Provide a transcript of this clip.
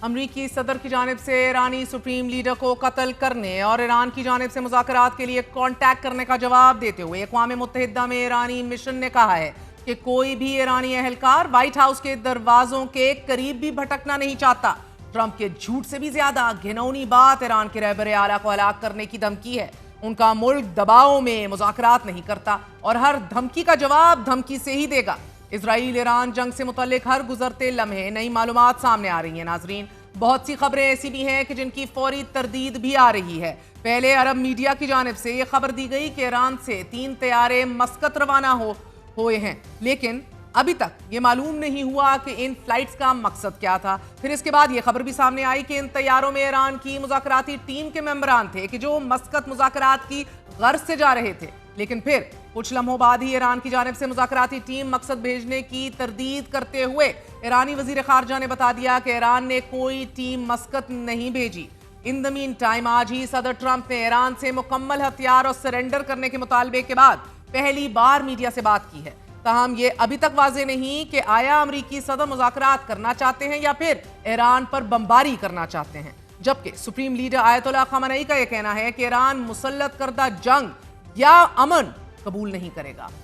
امریکی صدر کی جانب سے ایرانی سپریم لیڈر کو قتل کرنے اور ایران کی جانب سے مذاکرات کے لیے کانٹیکٹ کرنے کا جواب دیتے ہوئے اقوام متحدہ میں ایرانی مشن نے کہا ہے کہ کوئی بھی ایرانی اہلکار وائٹ ہاؤس کے دروازوں کے قریب بھی بھٹکنا نہیں چاہتا۔ ٹرمپ کے جھوٹ سے بھی زیادہ گھناؤنی بات ایران کے رہبر اعلیٰ کو ہلاک کرنے کی دھمکی ہے۔ ان کا ملک دباؤ میں مذاکرات نہیں کرتا اور ہر دھمکی کا جواب دھمکی سے ہی دے گا۔ اسرائیل ایران جنگ سے متعلق ہر گزرتے لمحے نئی معلومات سامنے آ رہی ہیں۔ ناظرین، بہت سی خبریں ایسی بھی ہیں کہ جن کی فوری تردید بھی آ رہی ہے۔ پہلے عرب میڈیا کی جانب سے یہ خبر دی گئی کہ ایران سے 3 طیارے مسقط روانہ ہوئے ہیں، لیکن ابھی تک یہ معلوم نہیں ہوا کہ ان فلائٹس کا مقصد کیا تھا۔ پھر اس کے بعد یہ خبر بھی سامنے آئی کہ ان طیاروں میں ایران کی مذاکراتی ٹیم کے ممبران تھے کہ جو مسقط مذاکرات کی غرض سے جا رہے تھے، لیکن پھر کچھ لمحوں بعد ہی ایران کی جانب سے مذاکراتی ٹیم مقصد بھیجنے کی تردید کرتے ہوئے ایرانی وزیر خارجہ نے بتا دیا کہ ایران نے کوئی ٹیم مسقط نہیں بھیجی۔ ان دی مین ٹائم آج ہی صدر ٹرمپ نے ایران سے مکمل ہتھیار اور سرنڈر کرنے کے مطالبے کے بعد پہلی بار میڈیا سے بات کی ہے۔ تاہم یہ ابھی تک واضح نہیں کہ آیا امریکی صدر مذاکرات کرنا چاہتے ہیں یا پھر ایران پر بمباری کرنا چاہتے ہیں، جبکہ سپریم لیڈر آیت اللہ خامنئی کا یہ کہنا ہے کہ ایران مسلط کردہ جنگ یا امن قبول نہیں کرے گا۔